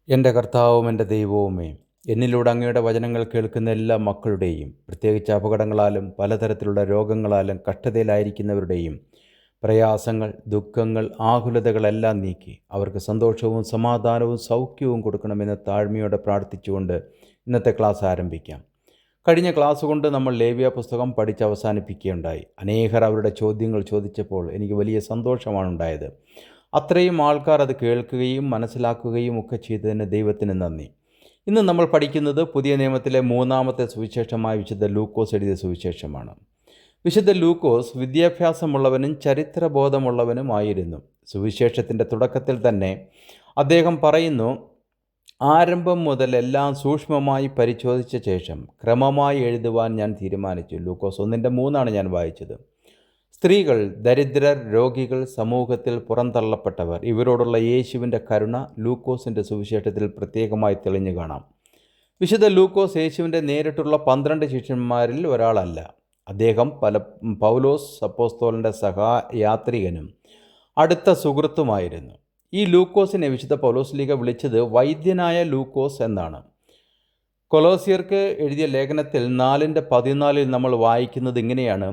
എൻ്റെ കർത്താവും എൻ്റെ ദൈവവുമേ, എന്നിലൂടെ അങ്ങയുടെ വചനങ്ങൾ കേൾക്കുന്ന എല്ലാ മക്കളുടെയും, പ്രത്യേകിച്ച് അപകടങ്ങളാലും പലതരത്തിലുള്ള രോഗങ്ങളാലും കഷ്ടതയിലായിരിക്കുന്നവരുടെയും പ്രയാസങ്ങൾ, ദുഃഖങ്ങൾ, ആകുലതകളെല്ലാം നീക്കി അവർക്ക് സന്തോഷവും സമാധാനവും സൗഖ്യവും കൊടുക്കണമെന്ന് താഴ്മയോടെ പ്രാർത്ഥിച്ചുകൊണ്ട് ഇന്നത്തെ ക്ലാസ് ആരംഭിക്കാം. കഴിഞ്ഞ ക്ലാസ് കൊണ്ട് നമ്മൾ ലേവ്യ പുസ്തകം പഠിച്ച് അവസാനിപ്പിക്കുകയുണ്ടായി. അനേകർ അവരുടെ ചോദ്യങ്ങൾ ചോദിച്ചപ്പോൾ എനിക്ക് വലിയ സന്തോഷമാണ് ഉണ്ടായത്. അത്രയും ആൾക്കാർ അത് കേൾക്കുകയും മനസ്സിലാക്കുകയും ഒക്കെ ചെയ്തതിന് ദൈവത്തിന് നന്ദി. ഇന്ന് നമ്മൾ പഠിക്കുന്നത് പുതിയ നിയമത്തിലെ മൂന്നാമത്തെ സുവിശേഷമായ വിശുദ്ധ ലൂക്കോസ് എഴുതിയ സുവിശേഷമാണ്. വിശുദ്ധ ലൂക്കോസ് വിദ്യാഭ്യാസമുള്ളവനും ചരിത്രബോധമുള്ളവനുമായിരുന്നു. സുവിശേഷത്തിൻ്റെ തുടക്കത്തിൽ തന്നെ അദ്ദേഹം പറയുന്നു, ആരംഭം മുതൽ എല്ലാം സൂക്ഷ്മമായി പരിശോധിച്ച ശേഷം ക്രമമായി എഴുതുവാൻ ഞാൻ തീരുമാനിച്ചു. ലൂക്കോസ് 1:3 ഞാൻ വായിച്ചത്. സ്ത്രീകൾ, ദരിദ്രർ, രോഗികൾ, സമൂഹത്തിൽ പുറന്തള്ളപ്പെട്ടവർ, ഇവരോടുള്ള യേശുവിൻ്റെ കരുണ ലൂക്കോസിൻ്റെ സുവിശേഷത്തിൽ പ്രത്യേകമായി തെളിഞ്ഞു കാണാം. വിശുദ്ധ ലൂക്കോസ് യേശുവിൻ്റെ നേരിട്ടുള്ള 12 ശിഷ്യന്മാരിൽ ഒരാളല്ല. അദ്ദേഹം പൗലോസ് അപ്പോസ്തലൻ്റെ സഹയാത്രികനും അടുത്ത സുഹൃത്തുമായിരുന്നു. ഈ ലൂക്കോസിനെ വിശുദ്ധ പൗലോസ്ലീഹ വിളിച്ചത് വൈദ്യനായ ലൂക്കോസ് എന്നാണ്. കൊലോസ്യർക്ക് എഴുതിയ ലേഖനത്തിൽ 4:14 നമ്മൾ വായിക്കുന്നത് ഇങ്ങനെയാണ്: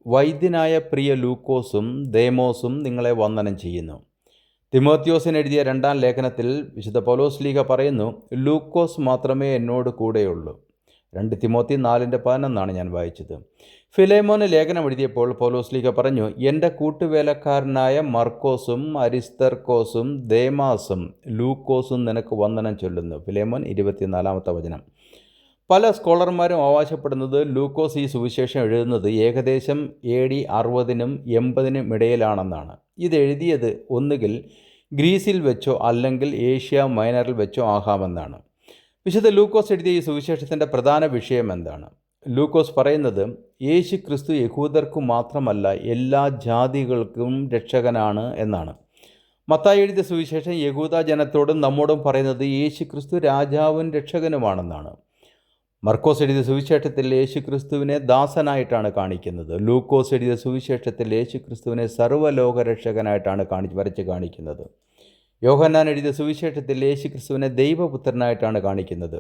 വൈദ്യനായ പ്രിയ ലൂക്കോസും ദേമോസും നിങ്ങളെ വന്ദനം ചെയ്യുന്നു. തിമോത്തിയോസിന് എഴുതിയ 2-ാം ലേഖനത്തിൽ വിശുദ്ധ പൗലോസ്ലീഹ പറയുന്നു, ലൂക്കോസ് മാത്രമേ എന്നോട് കൂടെയുള്ളൂ. 2 തിമോത്തി 4:11 ഞാൻ വായിച്ചത്. ഫിലേമോന് ലേഖനം എഴുതിയപ്പോൾ പൗലോസ്ലീഹ പറഞ്ഞു, എൻ്റെ കൂട്ടുവേലക്കാരനായ മർക്കോസും അരിസ്തർക്കോസും ദേമാസും ലൂക്കോസും നിനക്ക് വന്ദനം ചൊല്ലുന്നു. ഫിലേമോൻ 24-ാമത്തെ വചനം. പല സ്കോളർമാരും അവകാശപ്പെടുന്നത് ലൂക്കോസ് ഈ സുവിശേഷം എഴുതുന്നത് ഏകദേശം AD 60-നും 80-നും ഇടയിലാണെന്നാണ്. ഇതെഴുതിയത് ഒന്നുകിൽ ഗ്രീസിൽ വെച്ചോ അല്ലെങ്കിൽ ഏഷ്യ മൈനറിൽ വെച്ചോ ആകാമെന്നാണ്. വിശുദ്ധ ലൂക്കോസ് എഴുതിയ ഈ സുവിശേഷത്തിൻ്റെ പ്രധാന വിഷയം എന്താണ്? ലൂക്കോസ് പറയുന്നത് യേശു ക്രിസ്തു യഹൂദർക്കു മാത്രമല്ല എല്ലാ ജാതികൾക്കും രക്ഷകനാണ് എന്നാണ്. മത്തായി എഴുതിയ സുവിശേഷം യഹൂദ ജനത്തോടും നമ്മോടും പറയുന്നത് യേശു ക്രിസ്തു രാജാവും രക്ഷകനുമാണെന്നാണ്. മർക്കോസ് എഴുതിയ സുവിശേഷത്തിൽ യേശു ക്രിസ്തുവിനെ ദാസനായിട്ടാണ് കാണിക്കുന്നത്. ലൂക്കോസ് എഴുതിയ സുവിശേഷത്തിൽ യേശു ക്രിസ്തുവിനെ സർവ്വലോക രക്ഷകനായിട്ടാണ് വരച്ച് കാണിക്കുന്നത്. യോഹന്നാൻ എഴുതിയ സുവിശേഷത്തിൽ യേശു ക്രിസ്തുവിനെ ദൈവപുത്രനായിട്ടാണ് കാണിക്കുന്നത്.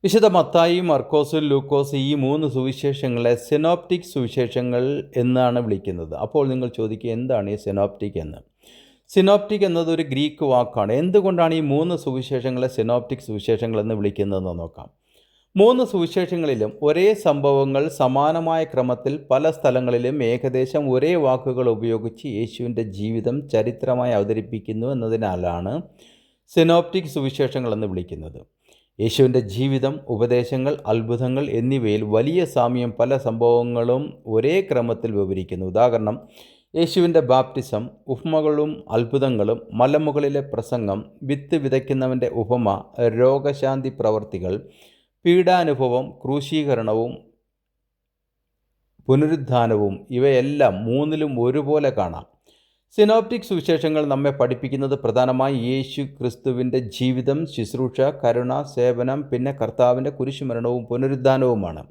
വിശുദ്ധ മത്തായി, മർക്കോസ്, ലൂക്കോസ് ഈ 3 സുവിശേഷങ്ങളെ സിനോപ്റ്റിക് സുവിശേഷങ്ങൾ എന്നാണ് വിളിക്കുന്നത്. അപ്പോൾ നിങ്ങൾ ചോദിക്കുക, എന്താണ് ഈ സിനോപ്റ്റിക് എന്ന്? സിനോപ്റ്റിക് എന്നത് ഒരു ഗ്രീക്ക് വാക്കാണ്. എന്തുകൊണ്ടാണ് ഈ 3 സുവിശേഷങ്ങളെ സിനോപ്റ്റിക് സുവിശേഷങ്ങൾ എന്ന് വിളിക്കുന്നതെന്ന് നോക്കാം. 3 സുവിശേഷങ്ങളിലും ഒരേ സംഭവങ്ങൾ സമാനമായ ക്രമത്തിൽ പല സ്ഥലങ്ങളിലും ഏകദേശം ഒരേ വാക്കുകൾ ഉപയോഗിച്ച് യേശുവിൻ്റെ ജീവിതം ചരിത്രമായി അവതരിപ്പിക്കുന്നു എന്നതിനാലാണ് സിനോപ്റ്റിക് സുവിശേഷങ്ങൾ എന്ന് വിളിക്കുന്നത്. യേശുവിൻ്റെ ജീവിതം, ഉപദേശങ്ങൾ, അത്ഭുതങ്ങൾ എന്നിവയിൽ വലിയ സാമ്യം പല സംഭവങ്ങളും ഒരേ ക്രമത്തിൽ വിവരിക്കുന്നു. ഉദാഹരണം, യേശുവിൻ്റെ ബാപ്റ്റിസം, ഉപമകളും അത്ഭുതങ്ങളും, മലമുകളിലെ പ്രസംഗം, വിത്ത് വിതയ്ക്കുന്നവൻ്റെ ഉപമ, രോഗശാന്തി പ്രവർത്തികൾ, പീഡാനുഭവം, ക്രൂശീകരണവും പുനരുദ്ധാനവും ഇവയെല്ലാം 3ലും ഒരുപോലെ കാണാം. സിനോപ്റ്റിക് സുവിശേഷങ്ങൾ നമ്മെ പഠിപ്പിക്കുന്നത് പ്രധാനമായി യേശു ക്രിസ്തുവിൻ്റെ ജീവിതം, ശുശ്രൂഷ, കരുണ, സേവനം, പിന്നെ കർത്താവിൻ്റെ കുരിശുമരണവും പുനരുദ്ധാനവുമാണ്.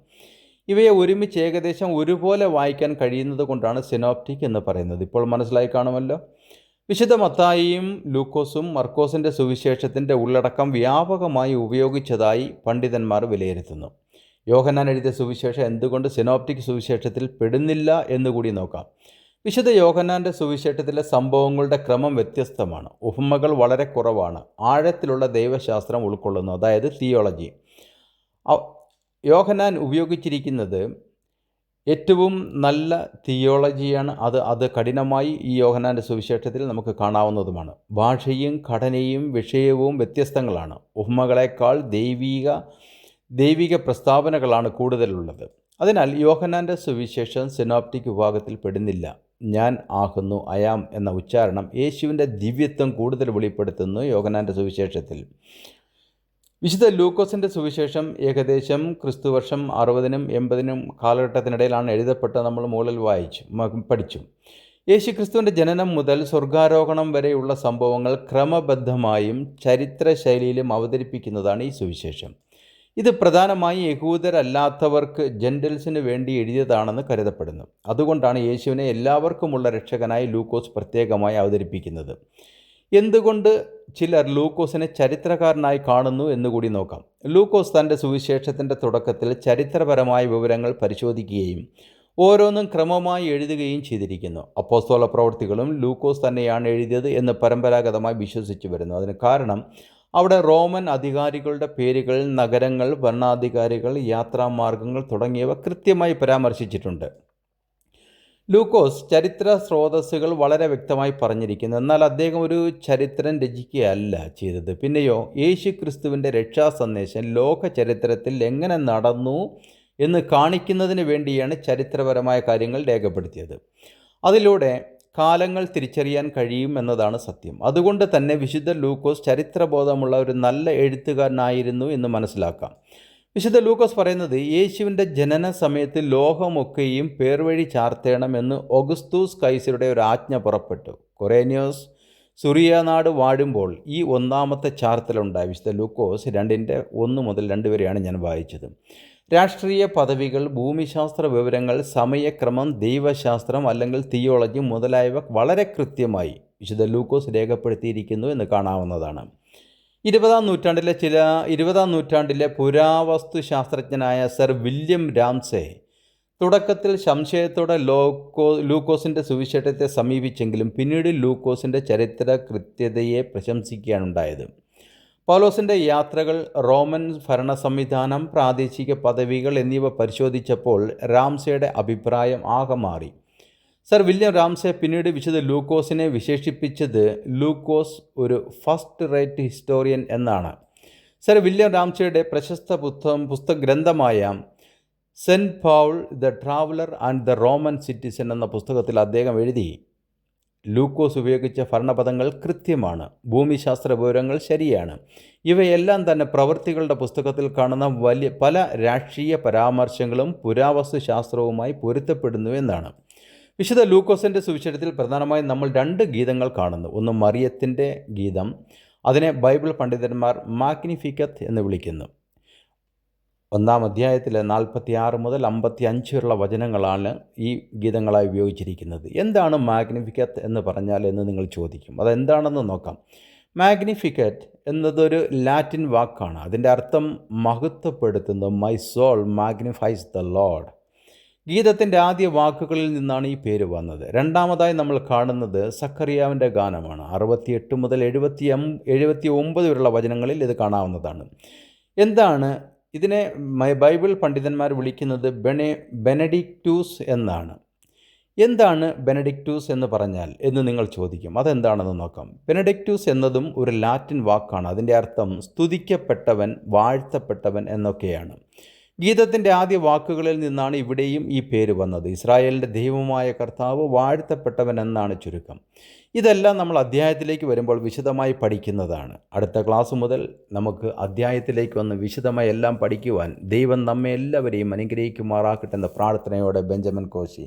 ഇവയെ ഒരുമിച്ച് ഏകദേശം ഒരുപോലെ വായിക്കാൻ കഴിയുന്നത് കൊണ്ടാണ് സിനോപ്റ്റിക് എന്ന് പറയുന്നത്. ഇപ്പോൾ മനസ്സിലായി കാണുമല്ലോ. വിശുദ്ധ മത്തായിയും ലൂക്കോസും മർക്കോസിൻ്റെ സുവിശേഷത്തിൻ്റെ ഉള്ളടക്കം വ്യാപകമായി ഉപയോഗിച്ചതായി പണ്ഡിതന്മാർ വിലയിരുത്തുന്നു. യോഹന്നാൻ എഴുതിയ സുവിശേഷം എന്തുകൊണ്ട് സിനോപ്റ്റിക് സുവിശേഷത്തിൽ പെടുന്നില്ല എന്നുകൂടി നോക്കാം. വിശുദ്ധ യോഹന്നാൻ്റെ സുവിശേഷത്തിലെ സംഭവങ്ങളുടെ ക്രമം വ്യത്യസ്തമാണ്. ഉപമകൾ വളരെ കുറവാണ്. ആഴത്തിലുള്ള ദൈവശാസ്ത്രം ഉൾക്കൊള്ളുന്നു, അതായത് തിയോളജി. യോഹന്നാൻ ഉപയോഗിച്ചിരിക്കുന്നത് ഏറ്റവും നല്ല തിയോളജിയാണ്. അത് കഠിനമായി ഈ യോഹന്നാൻ്റെ സുവിശേഷത്തിൽ നമുക്ക് കാണാവുന്നതുമാണ്. ഭാഷയും ഘടനയും വിഷയവും വ്യത്യസ്തങ്ങളാണ്. ഉപമകളേക്കാൾ ദൈവിക പ്രസ്താവനകളാണ് കൂടുതലുള്ളത്. അതിനാൽ യോഹന്നാൻ്റെ സുവിശേഷം സിനോപ്റ്റിക് വിഭാഗത്തിൽ പെടുന്നില്ല. ഞാൻ ആകുന്നു, അയാം എന്ന ഉച്ചാരണം യേശുവിൻ്റെ ദിവ്യത്വം കൂടുതൽ വെളിപ്പെടുത്തുന്നു യോഹന്നാൻ്റെ സുവിശേഷത്തിൽ. വിശുദ്ധ ലൂക്കോസിൻ്റെ സുവിശേഷം ഏകദേശം ക്രിസ്തുവർഷം 60-നും 80-നും കാലഘട്ടത്തിനിടയിലാണ് എഴുതപ്പെട്ട. നമ്മൾ മുകളിൽ പഠിച്ചു. യേശു ക്രിസ്തുവിൻ്റെ ജനനം മുതൽ സ്വർഗാരോഹണം വരെയുള്ള സംഭവങ്ങൾ ക്രമബദ്ധമായും ചരിത്ര ശൈലിയിലും അവതരിപ്പിക്കുന്നതാണ് ഈ സുവിശേഷം. ഇത് പ്രധാനമായി യഹൂദരല്ലാത്തവർക്ക്, ജെൻറ്റൽസിന് വേണ്ടി എഴുതിയതാണെന്ന് കരുതപ്പെടുന്നു. അതുകൊണ്ടാണ് യേശുവിനെ എല്ലാവർക്കുമുള്ള രക്ഷകനായി ലൂക്കോസ് പ്രത്യേകമായി അവതരിപ്പിക്കുന്നത്. എന്തുകൊണ്ട് ചിലർ ലൂക്കോസിനെ ചരിത്രകാരനായി കാണുന്നു എന്നുകൂടി നോക്കാം. ലൂക്കോസ് തൻ്റെ സുവിശേഷത്തിൻ്റെ തുടക്കത്തിൽ ചരിത്രപരമായ വിവരങ്ങൾ പരിശോധിക്കുകയും ഓരോന്നും ക്രമമായി എഴുതുകയും ചെയ്തിരിക്കുന്നു. അപ്പോസ്തല പ്രവൃത്തികളും ലൂക്കോസ് തന്നെയാണ് എഴുതിയത് എന്ന് പരമ്പരാഗതമായി വിശ്വസിച്ചു വരുന്നു. അതിന് കാരണം അവിടെ റോമൻ അധികാരികളുടെ പേരുകൾ, നഗരങ്ങൾ, ഭരണാധികാരികൾ, യാത്രാമാർഗങ്ങൾ തുടങ്ങിയവ കൃത്യമായി പരാമർശിച്ചിട്ടുണ്ട്. ലൂക്കോസ് ചരിത്ര സ്രോതസ്സുകൾ വളരെ വ്യക്തമായി പറഞ്ഞിരിക്കുന്നു. എന്നാൽ അദ്ദേഹം ഒരു ചരിത്രം രചിക്കുകയല്ല ചെയ്തത്. പിന്നെയോ യേശു ക്രിസ്തുവിൻ്റെ രക്ഷാസന്ദേശം ലോക ചരിത്രത്തിൽ എങ്ങനെ നടന്നു എന്ന് കാണിക്കുന്നതിന് വേണ്ടിയാണ് ചരിത്രപരമായ കാര്യങ്ങൾ രേഖപ്പെടുത്തിയത്. അതിലൂടെ കാലങ്ങൾ തിരിച്ചറിയാൻ കഴിയും എന്നതാണ് സത്യം. അതുകൊണ്ട് തന്നെ വിശുദ്ധ ലൂക്കോസ് ചരിത്രബോധമുള്ള ഒരു നല്ല എഴുത്തുകാരനായിരുന്നു എന്ന് മനസ്സിലാക്കാം. വിശുദ്ധ ലൂക്കോസ് പറയുന്നത്, യേശുവിൻ്റെ ജനന സമയത്ത് ലോകമൊക്കെയും പേർവഴി ചാർത്തേണമെന്ന് ഓഗസ്തൂസ് കൈസരുടെ ഒരു ആജ്ഞ പുറപ്പെട്ടു. കൊറേനിയോസ് സുറിയ നാട് വാഴുമ്പോൾ ഈ ഒന്നാമത്തെ ചാർത്തലുണ്ടായി. വിശുദ്ധ ലൂക്കോസ് 2:1 മുതൽ 2 വരെയാണ് ഞാൻ വായിച്ചത്. രാഷ്ട്രീയ പദവികൾ, ഭൂമിശാസ്ത്ര വിവരങ്ങൾ, സമയക്രമം, ദൈവശാസ്ത്രം അല്ലെങ്കിൽ തിയോളജി മുതലായവ വളരെ കൃത്യമായി വിശുദ്ധ ലൂക്കോസ് രേഖപ്പെടുത്തിയിരിക്കുന്നു എന്ന് കാണാവുന്നതാണ്. 20ാം നൂറ്റാണ്ടിലെ പുരാവസ്തു ശാസ്ത്രജ്ഞനായ സർ വില്യം രാംസെ തുടക്കത്തിൽ സംശയത്തോടെ ലൂക്കോസിൻ്റെ സുവിശേഷത്തെ സമീപിച്ചെങ്കിലും പിന്നീട് ലൂക്കോസിൻ്റെ ചരിത്ര കൃത്യതയെ പ്രശംസിക്കുകയാണുണ്ടായത്. പൗലോസിൻ്റെ യാത്രകൾ, റോമൻ ഭരണ സംവിധാനം, പ്രാദേശിക പദവികൾ എന്നിവ പരിശോധിച്ചപ്പോൾ രാംസെയുടെ അഭിപ്രായം ആകെ മാറി. സർ വില്യം രാംസെ പിന്നീട് വിശുദ്ധ ലൂക്കോസിനെ വിശേഷിപ്പിച്ചത് ലൂക്കോസ് ഒരു ഫസ്റ്റ് റേറ്റ് ഹിസ്റ്റോറിയൻ എന്നാണ്. സർ വില്യം രാംസെയുടെ പ്രശസ്ത പുസ്തകഗ്രന്ഥമായ Saint Paul the traveller and the Roman citizen എന്ന പുസ്തകത്തിൽ അദ്ദേഹം എഴുതി, ലൂക്കോസ് ഉപയോഗിച്ച ഭരണപദങ്ങൾ കൃത്യമാണ്, ഭൂമിശാസ്ത്ര വിവരങ്ങൾ ശരിയാണ്, ഇവയെല്ലാം തന്നെ പ്രവൃത്തികളുടെ പുസ്തകത്തിൽ കാണുന്ന പല രാഷ്ട്രീയ പരാമർശങ്ങളും പുരാവസ്തു ശാസ്ത്രവുമായി പൊരുത്തപ്പെടുന്നു എന്നാണ്. വിശുദ്ധ ലൂക്കോസിൻ്റെ സുവിശേഷത്തിൽ പ്രധാനമായും നമ്മൾ 2 ഗീതങ്ങൾ കാണുന്നു. ഒന്ന് മറിയത്തിൻ്റെ ഗീതം, അതിനെ ബൈബിൾ പണ്ഡിതന്മാർ മാഗ്നിഫിക്കത്ത് എന്ന് വിളിക്കുന്നു. 1-ാം അധ്യായത്തിലെ 46 മുതൽ 55 വരെയുള്ള വചനങ്ങളാണ് ഈ ഗീതങ്ങളായി ഉപയോഗിച്ചിരിക്കുന്നത്. എന്താണ് മാഗ്നിഫിക്കത്ത് എന്ന് പറഞ്ഞാൽ എന്ന് നിങ്ങൾ ചോദിക്കും. അതെന്താണെന്ന് നോക്കാം. മാഗ്നിഫിക്കറ്റ് എന്നതൊരു ലാറ്റിൻ വാക്കാണ്. അതിൻ്റെ അർത്ഥം മഹത്വപ്പെടുത്തുന്നു. My soul magnifies the Lord. ഗീതത്തിൻ്റെ ആദ്യ വാക്കുകളിൽ നിന്നാണ് ഈ പേര് വന്നത്. രണ്ടാമതായി നമ്മൾ കാണുന്നത് സഖറിയാവിൻ്റെ ഗാനമാണ്. 68 മുതൽ 79 വരെയുള്ള വചനങ്ങളിൽ ഇത് കാണാവുന്നതാണ്. എന്താണ് ഇതിനെ ബൈബിൾ പണ്ഡിതന്മാർ വിളിക്കുന്നത്? ബെനഡിക്റ്റൂസ് എന്നാണ്. എന്താണ് ബെനഡിക്റ്റൂസ് എന്ന് പറഞ്ഞാൽ എന്ന് നിങ്ങൾ ചോദിക്കും. അതെന്താണെന്ന് നോക്കാം. ബെനഡിക്റ്റൂസ് എന്നതും ഒരു ലാറ്റിൻ വാക്കാണ്. അതിൻ്റെ അർത്ഥം സ്തുതിക്കപ്പെട്ടവൻ, വാഴ്ത്തപ്പെട്ടവൻ എന്നൊക്കെയാണ്. ഗീതത്തിൻ്റെ ആദ്യ വാക്കുകളിൽ നിന്നാണ് ഇവിടെയും ഈ പേര് വന്നത്. ഇസ്രായേലിൻ്റെ ദൈവമായ കർത്താവ് വാഴ്ത്തപ്പെട്ടവൻ എന്നാണ് ചുരുക്കം. ഇതെല്ലാം നമ്മൾ അധ്യായത്തിലേക്ക് വരുമ്പോൾ വിശദമായി പഠിക്കുന്നതാണ്. അടുത്ത ക്ലാസ് മുതൽ നമുക്ക് അധ്യായത്തിലേക്ക് വന്ന് വിശദമായി എല്ലാം പഠിക്കുവാൻ ദൈവം നമ്മെ എല്ലാവരെയും അനുഗ്രഹിക്കുമാറാക്കട്ടെ എന്ന പ്രാർത്ഥനയോടെ ബെഞ്ചമിൻ കോശി.